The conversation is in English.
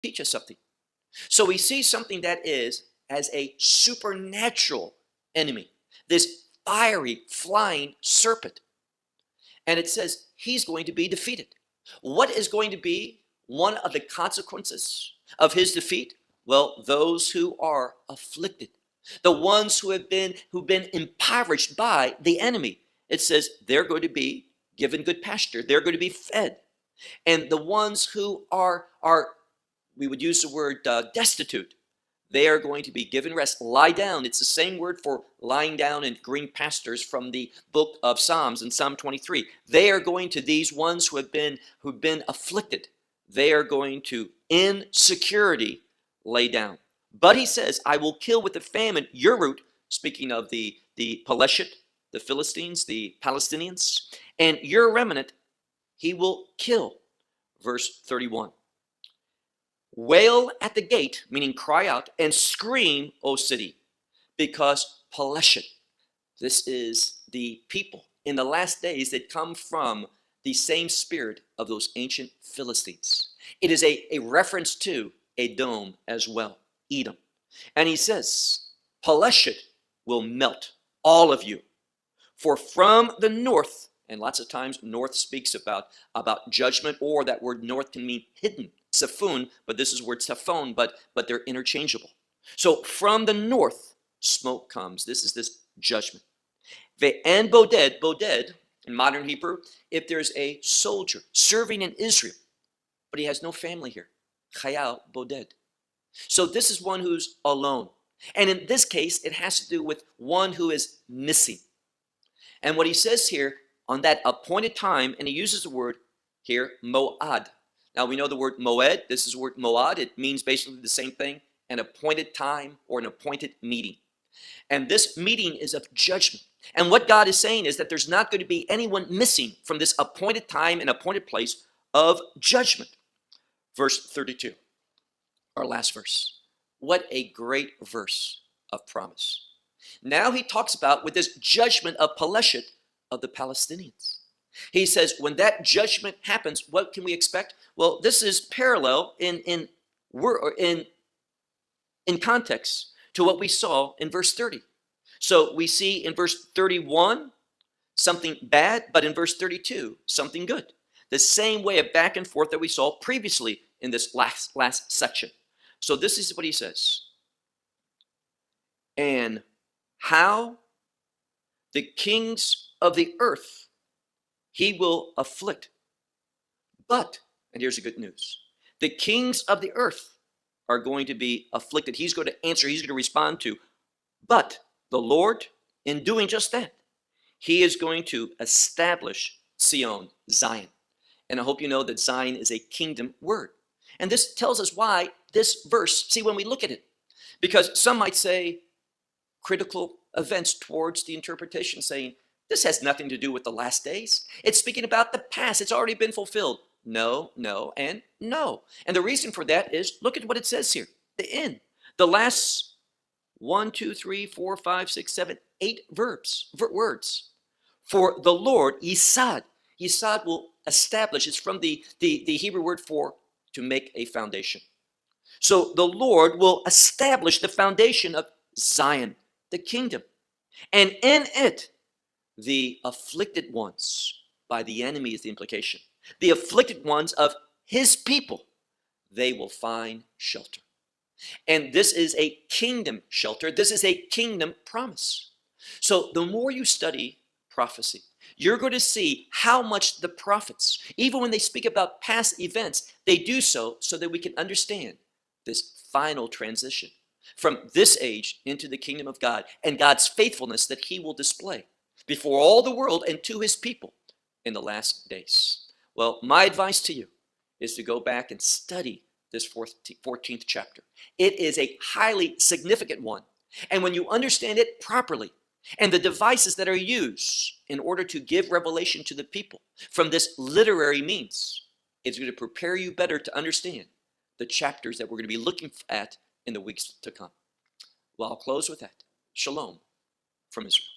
teach us something. So we see something that is as a supernatural enemy, this fiery flying serpent. And it says he's going to be defeated. What is going to be one of the consequences of his defeat? Well, those who are afflicted, the ones who've been impoverished by the enemy. It says they're going to be given good pasture. They're going to be fed. And the ones who are we would use the word destitute, they are going to be given rest. Lie down. It's the same word for lying down in green pastures from the book of Psalms in Psalm 23. They are going to, these ones who've been afflicted, they are going to, in security, lay down. But he says, I will kill with the famine your root, speaking of the Peleshit, the Philistines, the Palestinians, and your remnant he will kill. Verse 31. Wail at the gate, meaning cry out, and scream, O city, because Peleshit, this is the people in the last days that come from the same spirit of those ancient Philistines. It is a reference to Edom as well, Edom. And he says, Peleshit will melt all of you. For from the north, and lots of times north speaks about judgment, or that word north can mean hidden, Sephon, but this is word Sephon, but they're interchangeable. So from the north, smoke comes. This is this judgment. And boded, in modern Hebrew, if there's a soldier serving in Israel, but he has no family here, chayal boded. So this is one who's alone. And in this case, it has to do with one who is missing. And what he says here, on that appointed time, and he uses the word here, mo'ad. Now we know the word moed, this is the word mo'ad. It means basically the same thing, an appointed time or an appointed meeting. And this meeting is of judgment. And what God is saying is that there's not going to be anyone missing from this appointed time and appointed place of judgment. Verse 32, our last verse. What a great verse of promise. Now he talks about with this judgment of Peleshit of the Palestinians. He says when that judgment happens, what can we expect? Well, this is parallel in context to what we saw in verse 30. So we see in verse 31 something bad, but in verse 32 something good. The same way of back and forth that we saw previously in this last section. So this is what he says. And how the kings of the earth he will afflict. But, and here's the good news, the kings of the earth are going to be afflicted. He's going to answer, he's going to respond to. But the Lord, in doing just that, he is going to establish Zion. And I hope you know that Zion is a kingdom word. And this tells us why this verse, see when we look at it, because some might say critical events towards the interpretation saying, this has nothing to do with the last days. It's speaking about the past. It's already been fulfilled. No, no, and no. And the reason for that is, look at what it says here. The end. The last 1, 2, 3, 4, 5, 6, 7, 8 words. For the Lord, Yisad. Yisad will establish. It's from the Hebrew word for to make a foundation. So the Lord will establish the foundation of Zion, the kingdom. And in it, the afflicted ones, by the enemy is the implication, the afflicted ones of his people, they will find shelter. And this is a kingdom shelter. This is a kingdom promise. So the more you study prophecy, you're going to see how much the prophets, even when they speak about past events, they do so that we can understand this final transition from this age into the kingdom of God and God's faithfulness that he will display before all the world and to his people in the last days. Well, my advice to you is to go back and study this 14th chapter. It is a highly significant one. And when you understand it properly, and the devices that are used in order to give revelation to the people from this literary means, it's going to prepare you better to understand the chapters that we're going to be looking at in the weeks to come. Well, I'll close with that. Shalom from Israel.